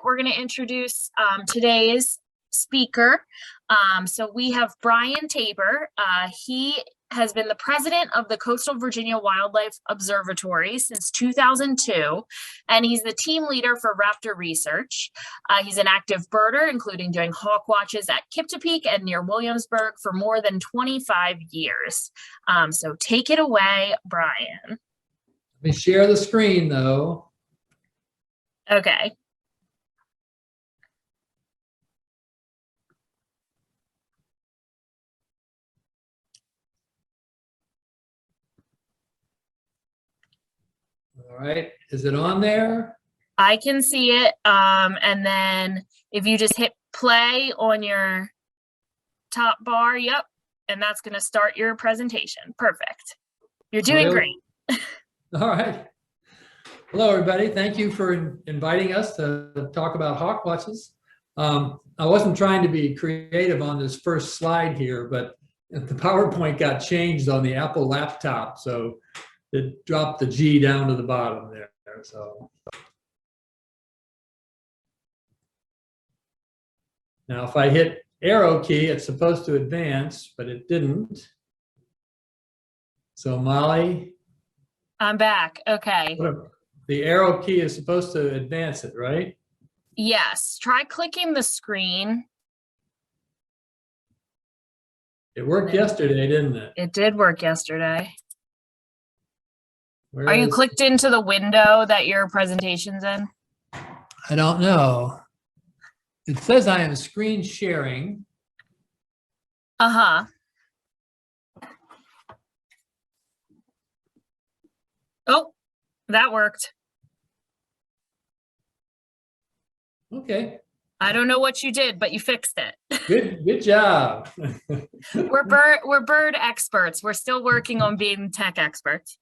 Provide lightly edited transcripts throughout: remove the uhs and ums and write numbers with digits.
we're going to introduce today's speaker. So we have Brian Tabor. He has been the president of the Coastal Virginia Wildlife Observatory since 2002, and he's the team leader for Raptor Research. He's an active birder, including doing hawkwatches at Kiptopeke and near Williamsburg for more than 25 years. So take it away, Brian. Let me share the screen, though. Okay. All right, is it on there? I can see it. And then if you just hit play on your top bar, yep, and that's going to start your presentation. Perfect. You're doing great. All right. Hello, everybody. Thank you for inviting us to talk about hawkwatches. I wasn't trying to be creative on this first slide here, but the PowerPoint got changed on the Apple laptop, so it dropped the G down to the bottom there. So now if I hit arrow key, it's supposed to advance, but it didn't. So Molly, I'm back. Okay. The arrow key is supposed to advance it, right? Yes. Try clicking the screen. It worked yesterday, didn't it? It did work yesterday. Are you clicked into the window that your presentation's in? I don't know. It says I am screen sharing. Uh-huh. Oh, that worked. Okay. I don't know what you did, but you fixed it. Good job. We're bird experts. We're still working on being tech experts.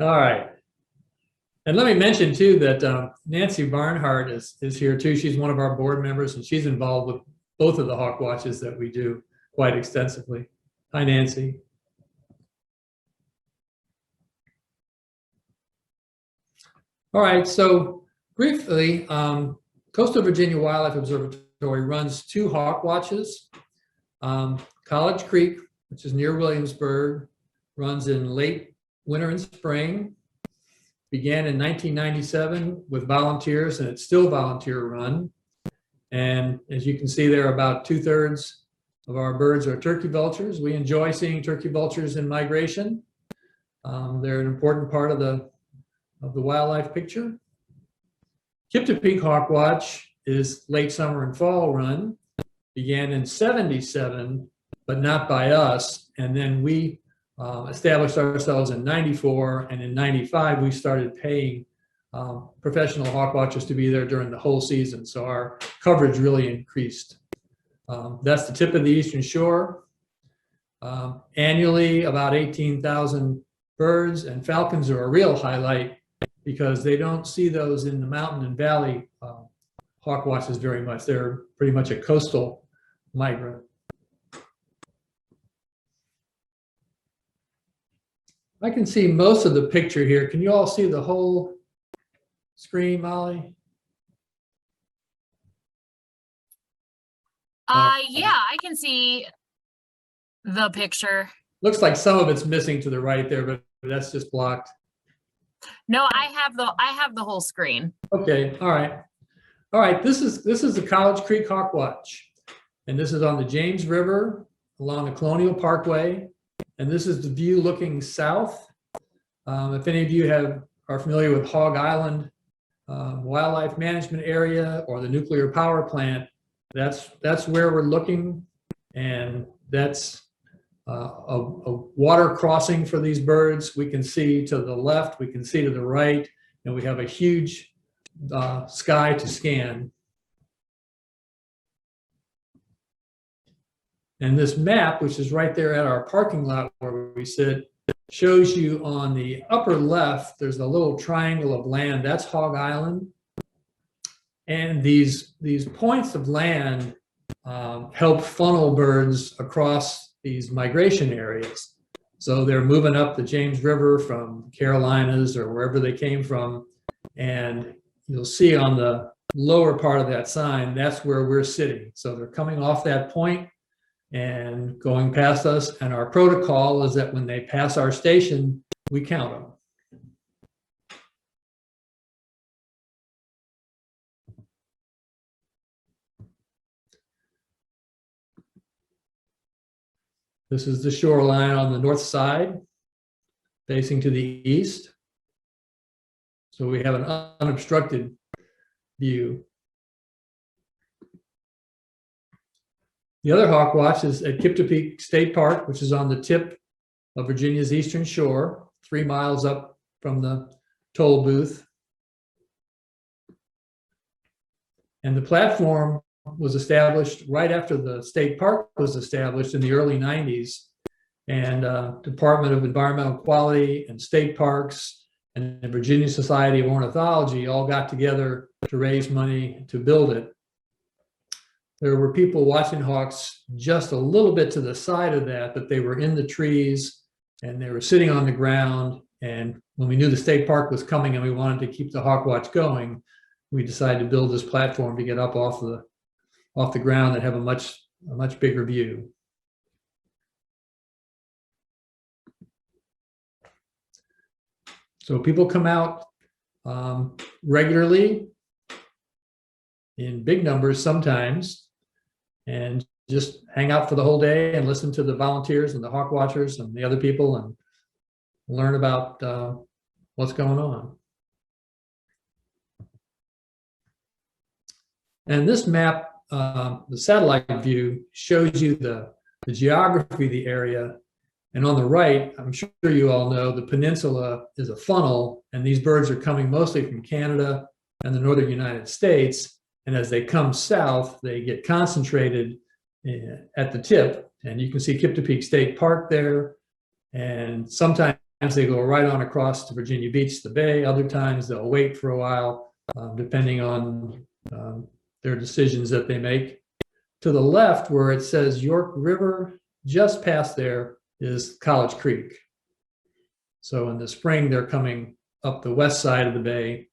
All right. And let me mention too that Nancy Barnhart is here too. She's one of our board members, and she's involved with both of the hawkwatches that we do quite extensively. Hi, Nancy. All right. So briefly, Coastal Virginia Wildlife Observatory runs two hawkwatches. College Creek, which is near Williamsburg, runs in late winter and spring. Began in 1997 with volunteers, and it's still volunteer run. And as you can see there, about 2/3 of our birds are turkey vultures. We enjoy seeing turkey vultures in migration. They're an important part of the wildlife picture. Kiptopeke Hawkwatch is late summer and fall run. Began in 77, but not by us. And then we established ourselves in 94, and in 95 we started paying professional hawkwatchers to be there during the whole season. So our coverage really increased. That's the tip of the Eastern Shore. Annually, about 18,000 birds, and falcons are a real highlight because they don't see those in the mountain and valley hawkwatches very much. They're pretty much a coastal migrant. I can see most of the picture here. Can you all see the whole screen, Molly? Yeah, I can see the picture. Looks like some of it's missing to the right there, but that's just blocked. No, I have the whole screen. Okay, all right. All right, this is the College Creek Hawkwatch, and this is on the James River along the Colonial Parkway, and this is the view looking south. If any of you are familiar with Hog Island Wildlife Management Area or the nuclear power plant, that's where we're looking, and that's a water crossing for these birds. We can see to the left, we can see to the right, and we have a huge sky to scan. And this map, which is right there at our parking lot where we sit, shows you on the upper left, there's a little triangle of land. That's Hog Island. And these points of land help funnel birds across these migration areas. So they're moving up the James River from Carolinas or wherever they came from. And you'll see on the lower part of that sign, that's where we're sitting. So they're coming off that point and going past us. And our protocol is that when they pass our station, we count them. This is the shoreline on the north side, facing to the east. So we have an unobstructed view. The other Hawkwatch is at Kiptopeke State Park, which is on the tip of Virginia's eastern shore, 3 miles up from the toll booth. And the platform was established right after the state park was established in the early 90s. And Department of Environmental Quality and state parks and the Virginia Society of Ornithology all got together to raise money to build it. There were people watching hawks just a little bit to the side of that, but they were in the trees and they were sitting on the ground. And when we knew the state park was coming and we wanted to keep the Hawkwatch going, we decided to build this platform to get up off the ground and have a much bigger view. So people come out regularly in big numbers sometimes and just hang out for the whole day and listen to the volunteers and the hawk watchers and the other people and learn about what's going on. And this map, the satellite view, shows you the geography of the area. And on the right, I'm sure you all know, the peninsula is a funnel, and these birds are coming mostly from Canada and the northern United States. And as they come south, they get concentrated at the tip. And you can see Kiptopeke State Park there. And sometimes they go right on across to Virginia Beach, the bay. Other times they'll wait for a while, depending on their decisions that they make. To the left, where it says York River, just past there is College Creek. So in the spring, they're coming up the west side of the bay.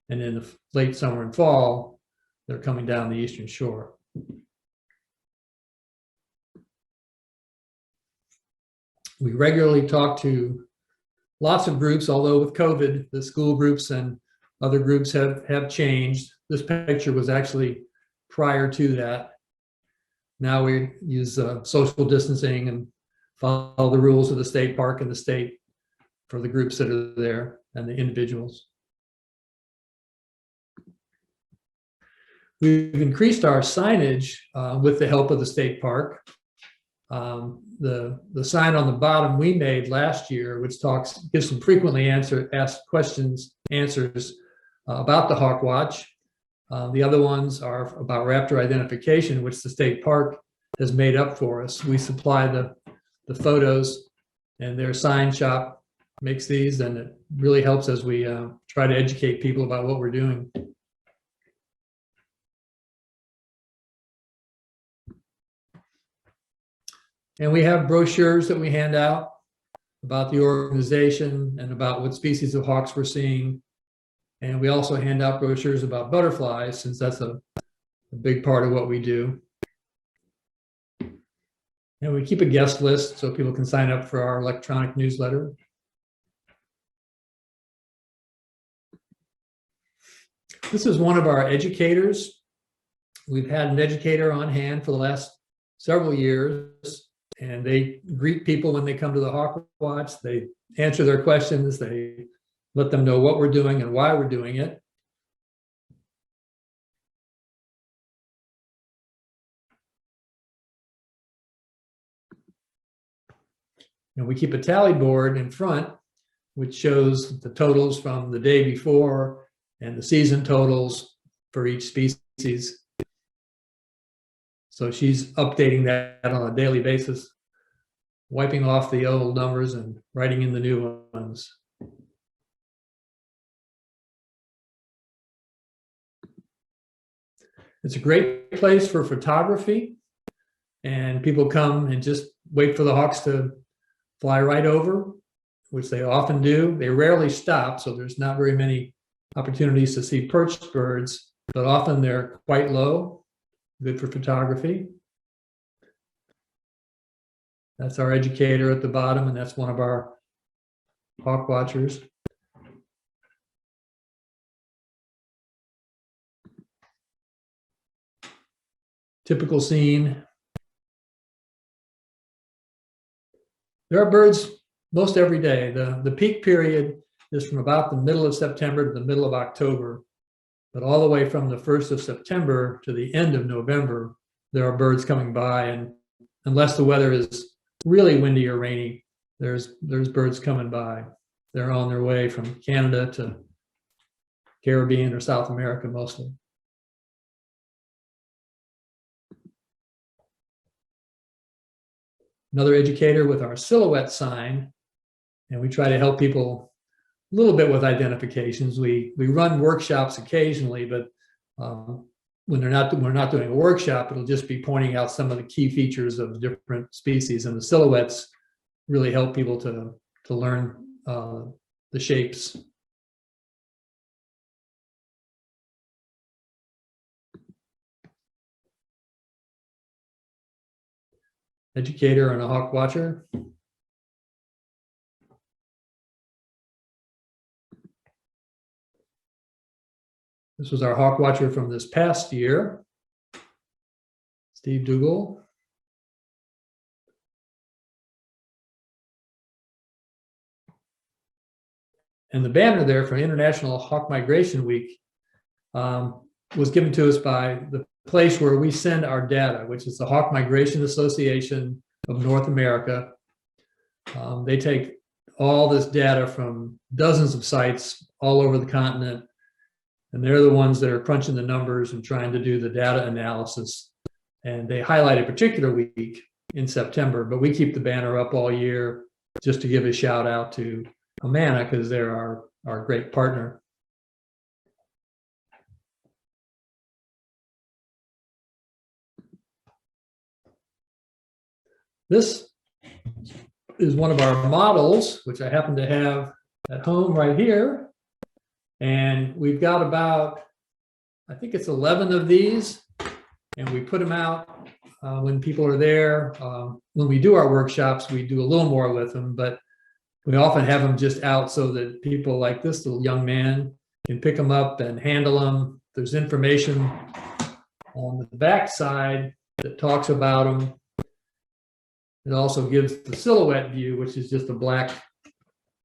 And in the late summer and fall, they're coming down the eastern shore. We regularly talk to lots of groups, although with COVID, the school groups and other groups have changed. This picture was actually prior to that. Now we use social distancing and follow the rules of the state park and the state for the groups that are there and the individuals. We've increased our signage with the help of the state park. The sign on the bottom we made last year, which gives some frequently asked answers about the Hawkwatch. The other ones are about raptor identification, which the state park has made up for us. We supply the photos, and their sign shop makes these, and it really helps as we try to educate people about what we're doing. And we have brochures that we hand out about the organization and about what species of hawks we're seeing. And we also hand out brochures about butterflies, since that's a big part of what we do. And we keep a guest list so people can sign up for our electronic newsletter. This is one of our educators. We've had an educator on hand for the last several years, and they greet people when they come to the Hawkwatch. They answer their questions. They let them know what we're doing and why we're doing it. And we keep a tally board in front, which shows the totals from the day before and the season totals for each species. So she's updating that on a daily basis, wiping off the old numbers and writing in the new ones. It's a great place for photography, and people come and just wait for the hawks to fly right over, which they often do. They rarely stop, so there's not very many opportunities to see perched birds, but often they're quite low, good for photography. That's our educator at the bottom, and that's one of our hawk watchers. Typical scene. There are birds most every day. The peak period is from about the middle of September to the middle of October, but all the way from the 1st of September to the end of November, there are birds coming by, and unless the weather is really windy or rainy, there's birds coming by. They're on their way from Canada to Caribbean or South America mostly. Another educator with our silhouette sign, and we try to help people a little bit with identifications. We run workshops occasionally, but when we're not doing a workshop, it'll just be pointing out some of the key features of different species, and the silhouettes really help people to learn the shapes. Educator and a hawk watcher. This was our hawk watcher from this past year, Steve Dougal. And the banner there for International Hawk Migration Week was given to us by the place where we send our data, which is the Hawk Migration Association of North America. They take all this data from dozens of sites all over the continent, and they're the ones that are crunching the numbers and trying to do the data analysis. And they highlight a particular week in September, but we keep the banner up all year just to give a shout out to Humana, because they're our great partner. This is one of our models, which I happen to have at home right here. And we've got about, I think it's 11 of these, and we put them out when people are there. When we do our workshops, we do a little more with them, but we often have them just out so that people like this little young man can pick them up and handle them. There's information on the back side that talks about them. It also gives the silhouette view, which is just a black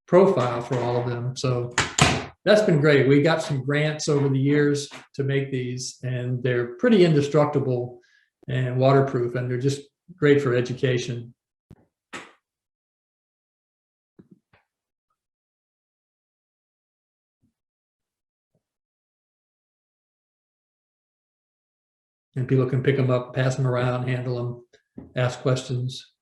profile for all of them. So that's been great. We got some grants over the years to make these, and they're pretty indestructible and waterproof, and they're just great for education. And people can pick them up, pass them around, handle them, ask questions.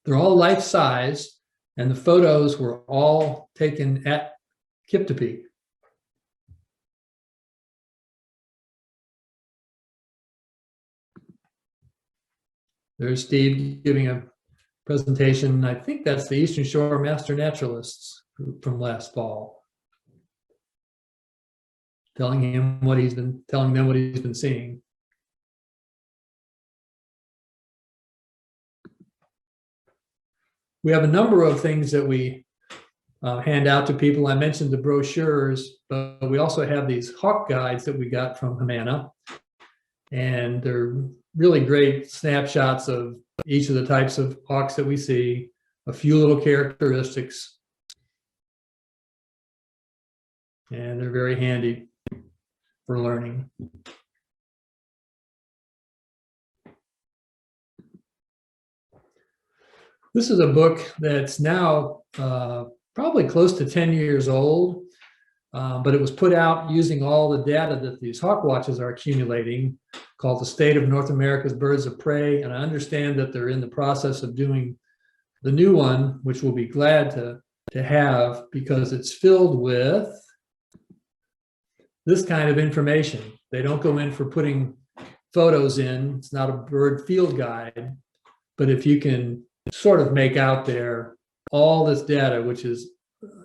They're all life-size, and the photos were all taken at Kiptopeke. There's Steve giving a presentation. I think that's the Eastern Shore Master Naturalists group from last fall, telling them what he's been seeing. We have a number of things that we hand out to people. I mentioned the brochures, but we also have these hawk guides that we got from Humana, and they're really great snapshots of each of the types of hawks that we see, a few little characteristics, and they're very handy for learning. This is a book that's now probably close to 10 years old, but it was put out using all the data that these hawkwatches are accumulating, called The State of North America's Birds of Prey. And I understand that they're in the process of doing the new one, which we'll be glad to have, because it's filled with this kind of information. They don't go in for putting photos in. It's not a bird field guide, but if you can sort of make out there all this data, which is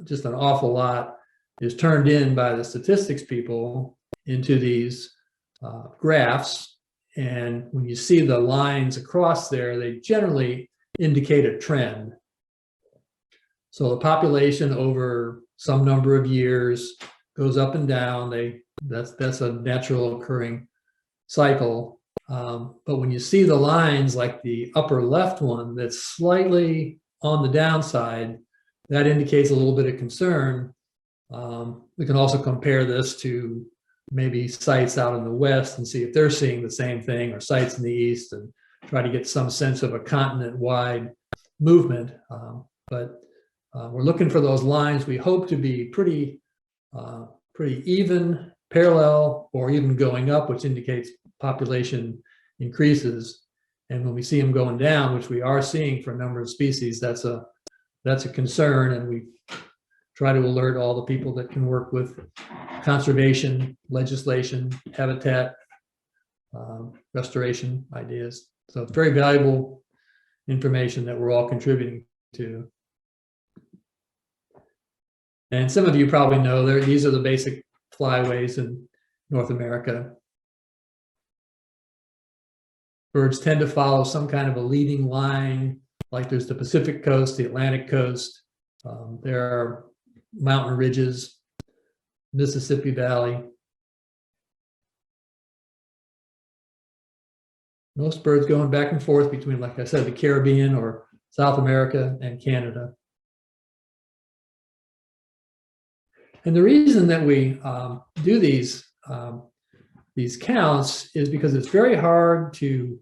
just an awful lot is turned in by the statistics people into these graphs. And when you see the lines across there, they generally indicate a trend. So the population over some number of years goes up and down. That's a natural occurring cycle. But when you see the lines like the upper left one that's slightly on the downside, that indicates a little bit of concern. We can also compare this to maybe sites out in the west and see if they're seeing the same thing, or sites in the east, and try to get some sense of a continent-wide movement. But we're looking for those lines. We hope to be pretty even, parallel, or even going up, which indicates population increases. And when we see them going down, which we are seeing for a number of species, that's a concern. And we try to alert all the people that can work with conservation, legislation, habitat, restoration ideas. So it's very valuable information that we're all contributing to. And some of you probably know these are the basic flyways in North America. Birds tend to follow some kind of a leading line, like there's the Pacific coast, the Atlantic coast. There are mountain ridges, Mississippi Valley. Most birds going back and forth between, like I said, the Caribbean or South America and Canada. And the reason that we do these counts is because it's very hard to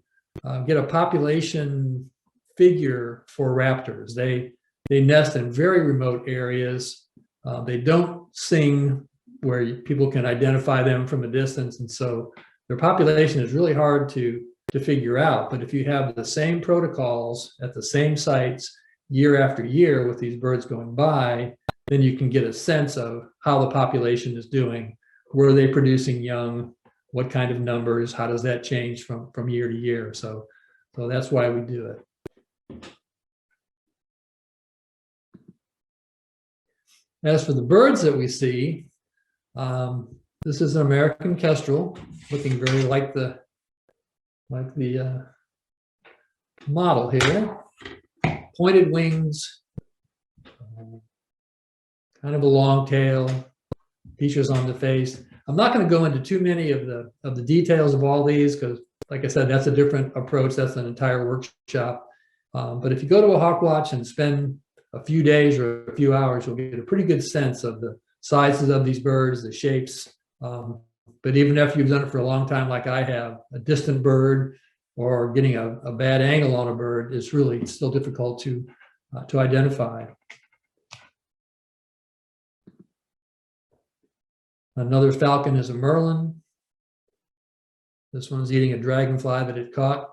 get a population figure for raptors. They nest in very remote areas. They don't sing where people can identify them from a distance, and so their population is really hard to figure out. But if you have the same protocols at the same sites year after year with these birds going by, then you can get a sense of how the population is doing. Were they producing young? What kind of numbers? How does that change from year to year? So that's why we do it. As for the birds that we see, this is an American kestrel, looking very like the model here. Pointed wings, kind of a long tail, features on the face. I'm not going to go into too many of the details of all these because, like I said, that's a different approach. That's an entire workshop. But if you go to a Hawkwatch and spend a few days or a few hours, you'll get a pretty good sense of the sizes of these birds, the shapes. But even if you've done it for a long time, like I have, a distant bird or getting a bad angle on a bird is really still difficult to identify. Another falcon is a merlin. This one's eating a dragonfly that it caught.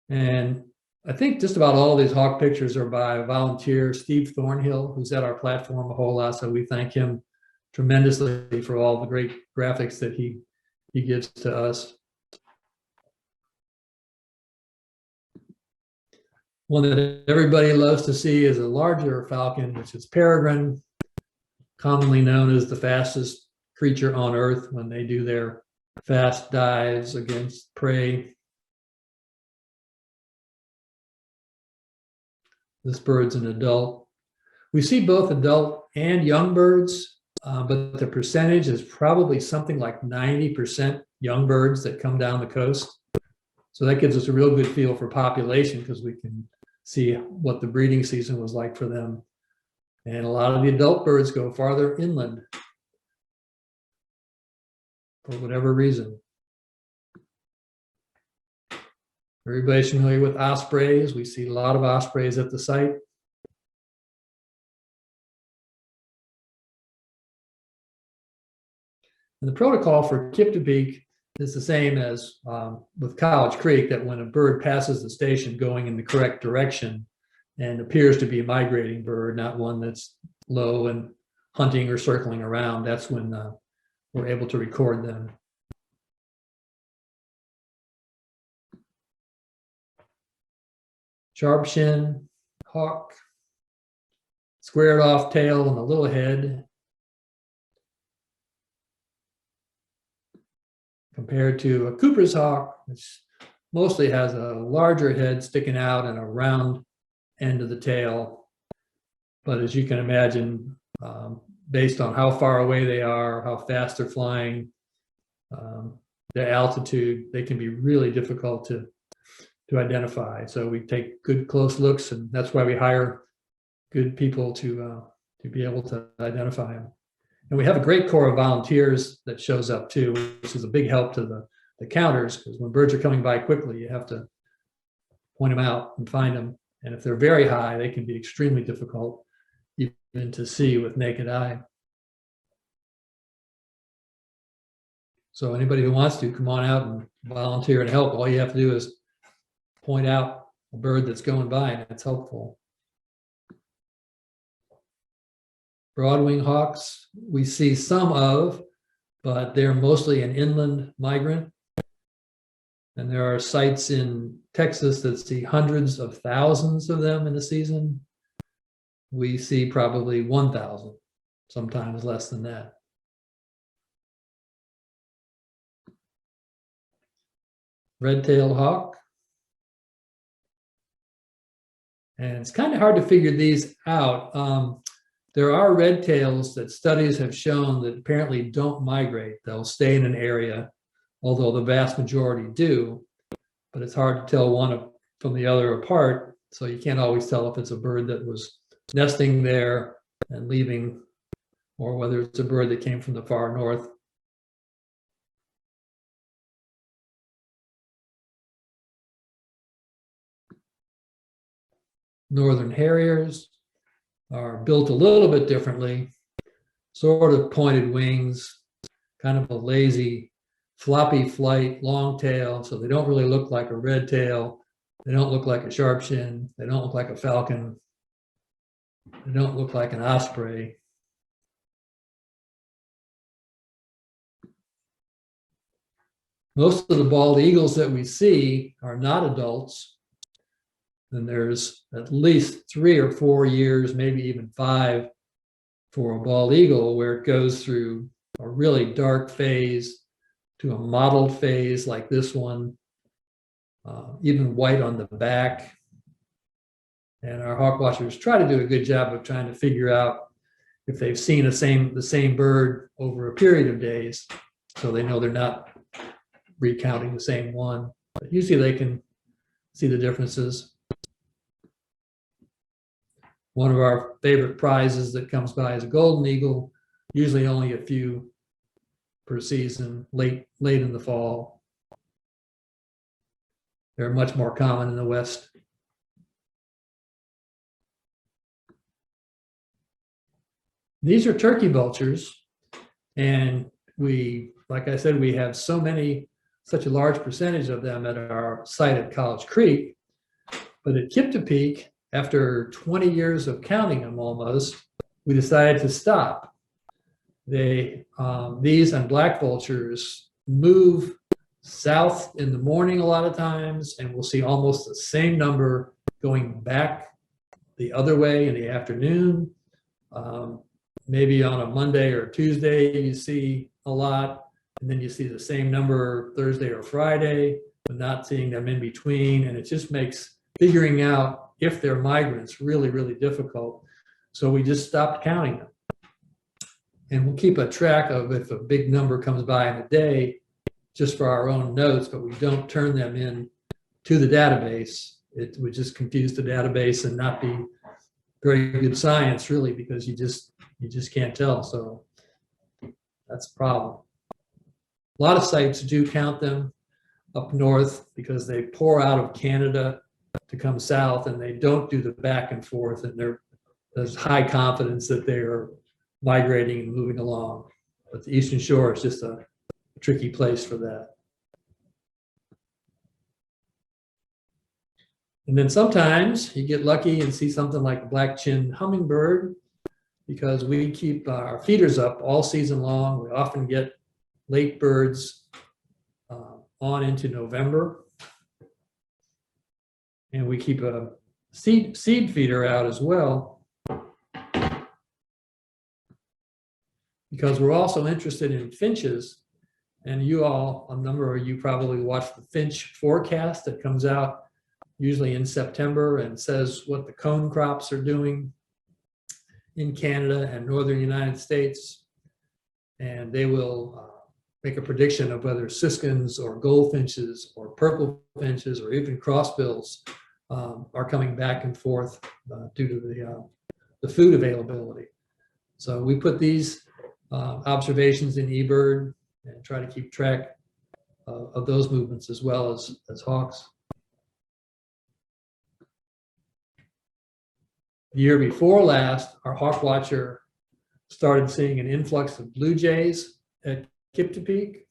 And I think just about all these hawk pictures are by volunteer Steve Thornhill, who's at our platform a whole lot. So we thank him tremendously for all the great graphics that he gives to us. One that everybody loves to see is a larger falcon, which is peregrine, commonly known as the fastest creature on Earth when they do their fast dives against prey. This bird's an adult. We see both adult and young birds, but the percentage is probably something like 90% young birds that come down the coast. So that gives us a real good feel for population because we can see what the breeding season was like for them. And a lot of the adult birds go farther inland for whatever reason. Everybody's familiar with ospreys. We see a lot of ospreys at the site. And the protocol for Kiptopeke is the same as with College Creek, that when a bird passes the station going in the correct direction and appears to be a migrating bird, not one that's low and hunting or circling around, that's when we're able to record them. Sharp-shin hawk, squared off tail and a little head, compared to a Cooper's hawk, which mostly has a larger head sticking out and a round end of the tail. But as you can imagine, based on how far away they are, how fast they're flying, the altitude, they can be really difficult to identify. So we take good close looks, and that's why we hire good people to be able to identify them. And we have a great corps of volunteers that shows up too, which is a big help to the counters, because when birds are coming by quickly, you have to point them out and find them. And if they're very high, they can be extremely difficult even to see with naked eye. So anybody who wants to come on out and volunteer and help, all you have to do is point out a bird that's going by, and it's helpful. Broadwing hawks, we see some of, but they're mostly an inland migrant. And there are sites in Texas that see hundreds of thousands of them in a season. We see probably 1,000, sometimes less than that. Red-tailed hawk. And it's kind of hard to figure these out. There are red tails that studies have shown that apparently don't migrate. They'll stay in an area, although the vast majority do, but it's hard to tell one from the other apart. So you can't always tell if it's a bird that was nesting there and leaving, or whether it's a bird that came from the far north. Northern Harriers are built a little bit differently, sort of pointed wings, kind of a lazy, floppy flight, long tail, so they don't really look like a red tail. They don't look like a sharpshin. They don't look like a falcon. They don't look like an osprey. Most of the bald eagles that we see are not adults. And there's at least 3 or 4 years, maybe even 5, for a bald eagle where it goes through a really dark phase to a mottled phase like this one, even white on the back. And our hawkwatchers try to do a good job of trying to figure out if they've seen the same bird over a period of days, so they know they're not recounting the same one. But usually they can see the differences. One of our favorite prizes that comes by is a golden eagle, usually only a few per season, late in the fall. They're much more common in the West. These are turkey vultures, and like I said, we have such a large percentage of them at our site at College Creek. But at Kiptopeke, after 20 years of counting them almost, we decided to stop. These and black vultures move south in the morning a lot of times, and we'll see almost the same number going back the other way in the afternoon. Maybe on a Monday or Tuesday you see a lot, and then you see the same number Thursday or Friday, but not seeing them in between. And it just makes figuring out if they're migrants really, really difficult. So we just stopped counting them. And we'll keep a track of if a big number comes by in a day, just for our own notes, but we don't turn them in to the database. It would just confuse the database and not be very good science, really, because you just can't tell. So that's a problem. A lot of sites do count them up north because they pour out of Canada to come south, and they don't do the back and forth, and there's high confidence that they are migrating and moving along. But the Eastern Shore is just a tricky place for that. And then sometimes you get lucky and see something like a black-chinned hummingbird, because we keep our feeders up all season long. We often get late birds on into November. And we keep a seed feeder out as well. because we're also interested in finches. And you all, a number of you probably watch the Finch Forecast that comes out usually in September and says what the cone crops are doing in Canada and northern United States. And they will make a prediction of whether siskins or goldfinches or purple finches or even crossbills are coming back and forth due to the food availability. So we put these observations in eBird and try to keep track of those movements as well as hawks. The year before last, our hawk watcher started seeing an influx of blue jays at Kiptopeke,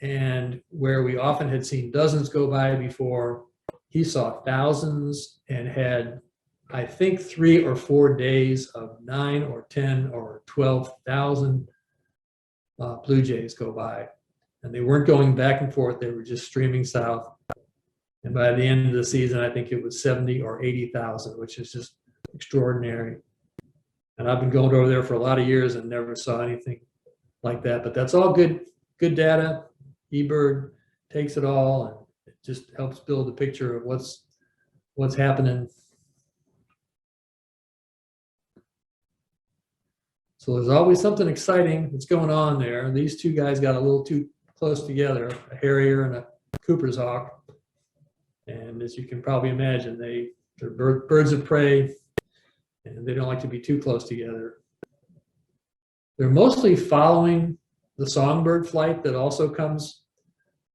and where we often had seen dozens go by before, he saw thousands and had, I think, 3 or 4 days of 9 or 10 or 12,000 blue jays go by. And they weren't going back and forth, they were just streaming south. And by the end of the season, I think it was 70 or 80,000, which is just extraordinary. And I've been going over there for a lot of years and never saw anything like that. But that's all good data. eBird takes it all and it just helps build a picture of what's happening. So there's always something exciting that's going on there. These two guys got a little too close together, a Harrier and a Cooper's hawk. And as you can probably imagine, they're birds of prey and they don't like to be too close together. They're mostly following the songbird flight that also comes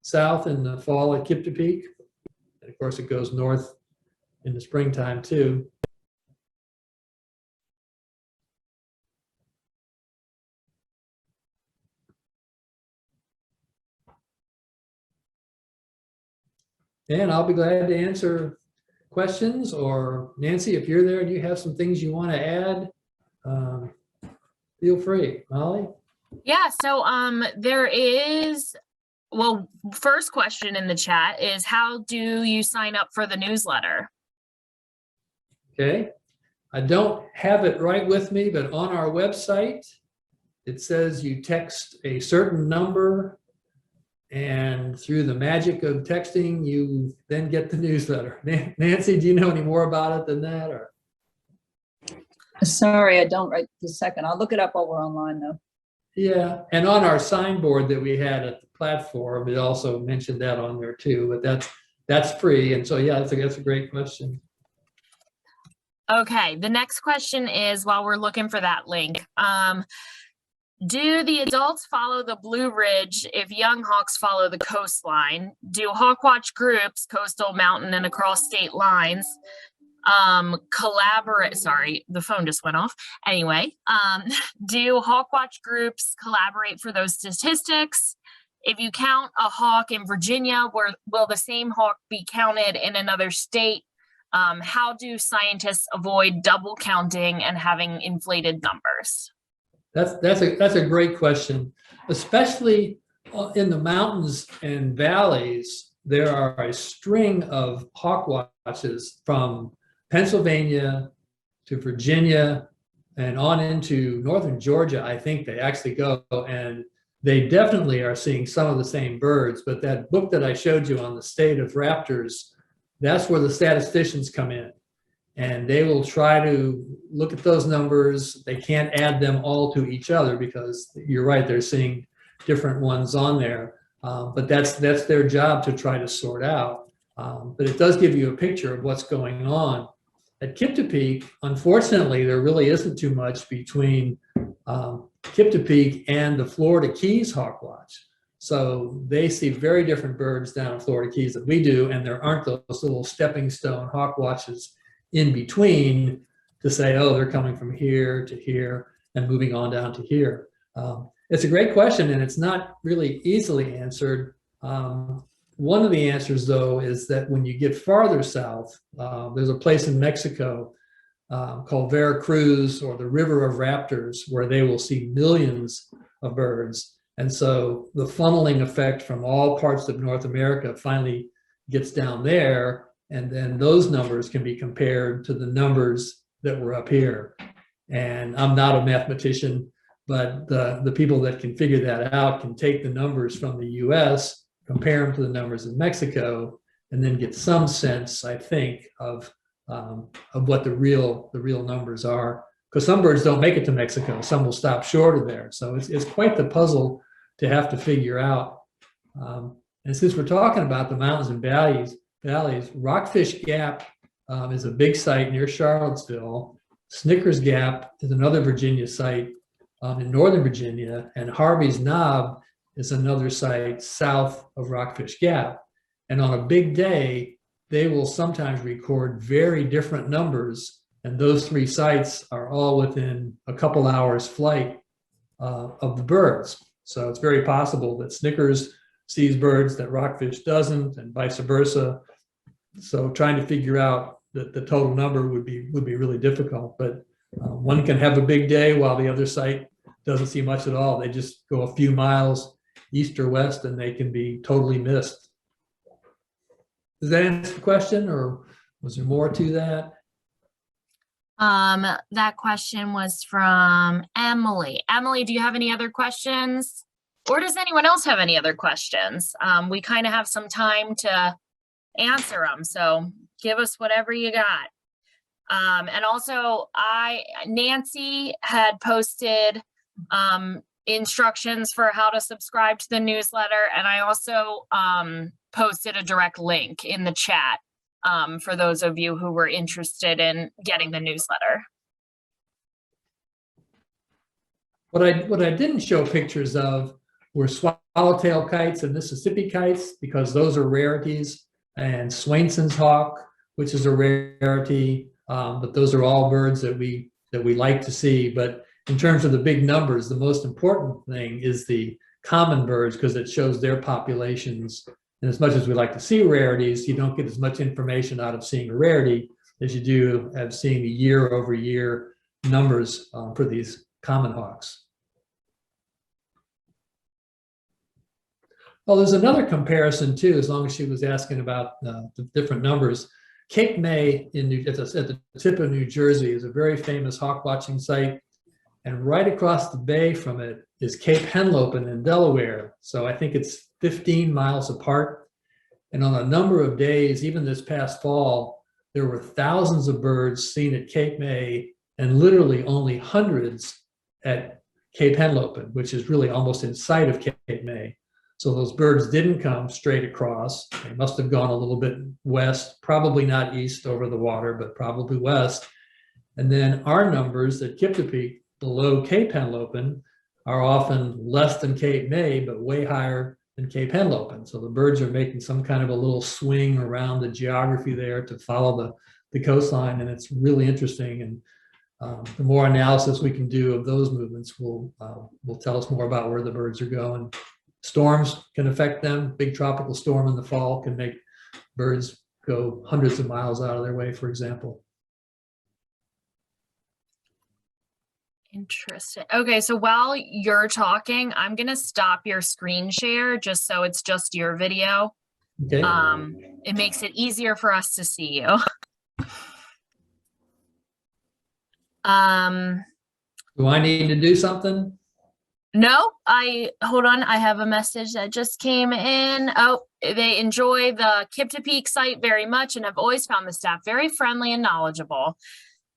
south in the fall at Kiptopeke. And of course, it goes north in the springtime too. And I'll be glad to answer questions, or Nancy, if you're there and you have some things you want to add, feel free. Molly? Yeah, so there is, well, first question in the chat is, how do you sign up for the newsletter? Okay, I don't have it right with me, but on our website, it says you text a certain number, and through the magic of texting, you then get the newsletter. Nancy, do you know any more about it than that? Or? Sorry, I don't right this second. I'll look it up while we're online though. Yeah, and on our signboard that we had at the platform, it also mentioned that on there too, but that's free. And so, yeah, that's a great question. Okay, the next question is, while we're looking for that link, do the adults follow the Blue Ridge if young hawks follow the coastline? Do Hawkwatch groups, coastal, mountain, and across state lines, collaborate? Sorry, the phone just went off. Anyway, do Hawkwatch groups collaborate for those statistics? If you count a hawk in Virginia, will the same hawk be counted in another state? How do scientists avoid double counting and having inflated numbers? That's a great question, especially in the mountains and valleys. There are a string of hawkwatches from Pennsylvania to Virginia and on into northern Georgia. I think they actually go, and they definitely are seeing some of the same birds. But that book that I showed you on the state of raptors, that's where the statisticians come in. And they will try to look at those numbers. They can't add them all to each other because you're right, they're seeing different ones on there. But that's their job to try to sort out. But it does give you a picture of what's going on. At Kiptopeke, unfortunately, there really isn't too much between Kiptopeke and the Florida Keys Hawkwatch. So they see very different birds down in Florida Keys than we do, and there aren't those little stepping stone hawkwatches in between to say, oh, they're coming from here to here and moving on down to here. It's a great question, and it's not really easily answered. One of the answers, though, is that when you get farther south, there's a place in Mexico called Veracruz, or the River of Raptors, where they will see millions of birds. And so the funneling effect from all parts of North America finally gets down there, and then those numbers can be compared to the numbers that were up here. And I'm not a mathematician, but the people that can figure that out can take the numbers from the US, compare them to the numbers in Mexico, and then get some sense, I think, of what the real numbers are. Because some birds don't make it to Mexico, some will stop short of there. So it's quite the puzzle to have to figure out. And since we're talking about the mountains and valleys, Rockfish Gap is a big site near Charlottesville. Snickers Gap is another Virginia site in Northern Virginia, and Harvey's Knob is another site south of Rockfish Gap. And on a big day, they will sometimes record very different numbers, and those three sites are all within a couple hours flight of the birds. So it's very possible that Snickers sees birds that Rockfish doesn't, and vice versa. So trying to figure out the total number would be really difficult. But one can have a big day while the other site doesn't see much at all. They just go a few miles east or west, and they can be totally missed. Does that answer the question, or was there more to that? That question was from Emily. Emily, do you have any other questions? Or does anyone else have any other questions? We kind of have some time to answer them, so give us whatever you got. And also, Nancy had posted instructions for how to subscribe to the newsletter, and I also posted a direct link in the chat for those of you who were interested in getting the newsletter. What I didn't show pictures of were swallowtail kites and Mississippi kites, because those are rarities, and Swainson's hawk, which is a rarity, but those are all birds that we like to see. But in terms of the big numbers, the most important thing is the common birds, because it shows their populations. And as much as we like to see rarities, you don't get as much information out of seeing a rarity as you do of seeing the year-over-year numbers for these common hawks. Well, there's another comparison too, as long as she was asking about the different numbers. Cape May at the tip of New Jersey is a very famous hawk watching site. And right across the bay from it is Cape Henlopen in Delaware. So I think it's 15 miles apart. And on a number of days, even this past fall, there were thousands of birds seen at Cape May and literally only hundreds at Cape Henlopen, which is really almost in sight of Cape May. So those birds didn't come straight across. They must have gone a little bit west, probably not east over the water, but probably west. And then our numbers at Kiptopeke below Cape Henlopen are often less than Cape May, but way higher than Cape Henlopen. So the birds are making some kind of a little swing around the geography there to follow the coastline, and it's really interesting. And the more analysis we can do of those movements will tell us more about where the birds are going. Storms can affect them. Big tropical storm in the fall can make birds go hundreds of miles out of their way, for example. Interesting. Okay, so while you're talking, I'm going to stop your screen share just so it's just your video. Okay. It makes it easier for us to see you. Do I need to do something? No, hold on. I have a message that just came in. Oh, they enjoy the Kiptopeke site very much and have always found the staff very friendly and knowledgeable.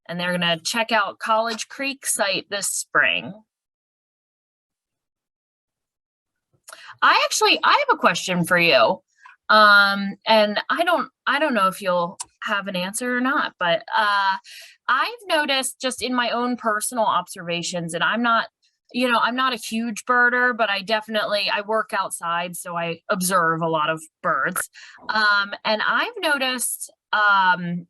And they're going to check out College Creek site this spring. I have a question for you. And I don't know if you'll have an answer or not, but I've noticed just in my own personal observations, and I'm not a huge birder, but I work outside, so I observe a lot of birds. And I've noticed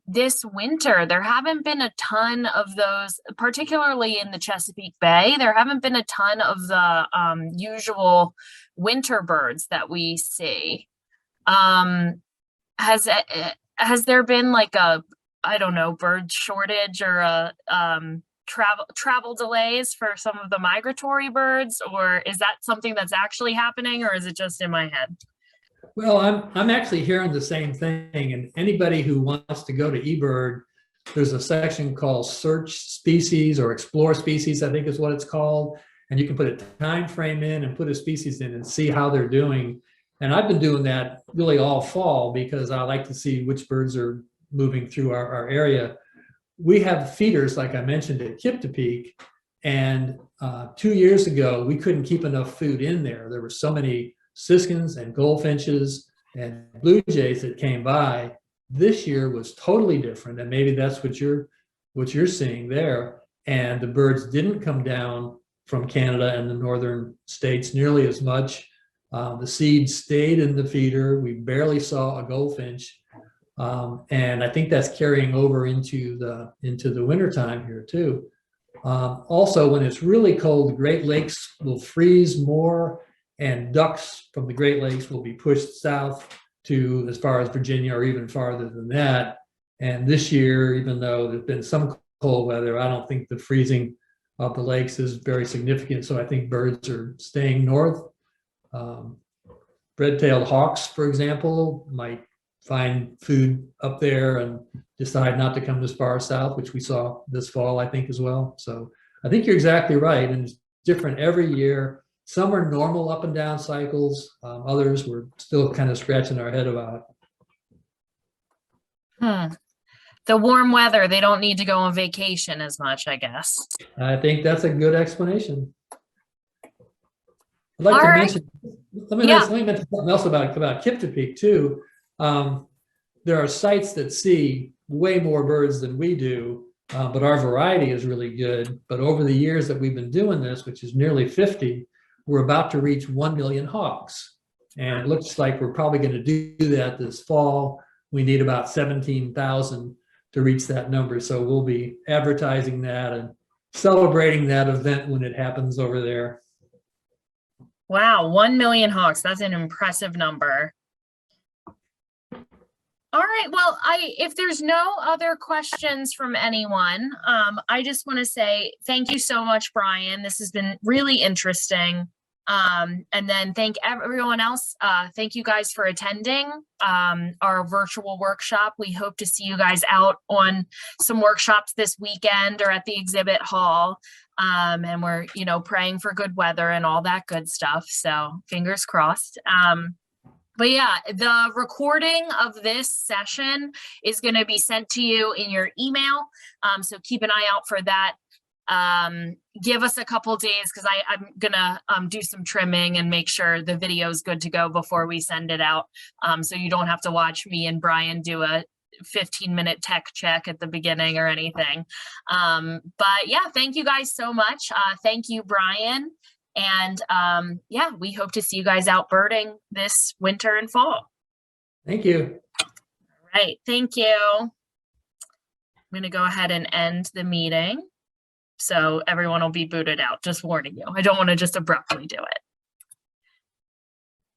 this winter, there haven't been a ton of those, particularly in the Chesapeake Bay. There haven't been a ton of the usual winter birds that we see. Has there been like a, I don't know, bird shortage or a travel delays for some of the migratory birds, or is that something that's actually happening, or is it just in my head? Well, I'm actually hearing the same thing, and anybody who wants to go to eBird, there's a section called Search Species or Explore Species, I think is what it's called, and you can put a time frame in and put a species in and see how they're doing. And I've been doing that really all fall because I like to see which birds are moving through our area. We have feeders, like I mentioned, at Kiptopeke, and 2 years ago, we couldn't keep enough food in there. There were so many siskins and goldfinches and blue jays that came by. This year was totally different, and maybe that's what you're seeing there. And the birds didn't come down from Canada and the northern states nearly as much. The seed stayed in the feeder. We barely saw a goldfinch. And I think that's carrying over into the wintertime here too. Also, when it's really cold, the Great Lakes will freeze more, and ducks from the Great Lakes will be pushed south to as far as Virginia or even farther than that. And this year, even though there's been some cold weather, I don't think the freezing of the lakes is very significant. So I think birds are staying north. Red-tailed hawks, for example, might find food up there and decide not to come this far south, which we saw this fall, I think, as well. So I think you're exactly right. And it's different every year. Some are normal up and down cycles. Others we're still kind of scratching our head about. The warm weather, they don't need to go on vacation as much, I guess. I think that's a good explanation. I'd like to mention, let me mention something else about Kiptopeke too. There are sites that see way more birds than we do, but our variety is really good. But over the years that we've been doing this, which is nearly 50, we're about to reach 1 million hawks. And it looks like we're probably going to do that this fall. We need about 17,000 to reach that number. So we'll be advertising that and celebrating that event when it happens over there. Wow, 1 million hawks. That's an impressive number. All right, well, if there's no other questions from anyone, I just want to say thank you so much, Brian. This has been really interesting. And then thank everyone else. Thank you guys for attending our virtual workshop. We hope to see you guys out on some workshops this weekend or at the exhibit hall. And we're, praying for good weather and all that good stuff. So fingers crossed. But yeah, the recording of this session is going to be sent to you in your email. So keep an eye out for that. Give us a couple days because I'm gonna do some trimming and make sure the video is good to go before we send it out. So you don't have to watch me and Brian do a 15-minute tech check at the beginning or anything. But yeah, thank you guys so much. Thank you, Brian. And yeah, we hope to see you guys out birding this winter and fall. Thank you. All right, thank you. I'm gonna go ahead and end the meeting. So everyone will be booted out, just warning you. I don't want to just abruptly do it.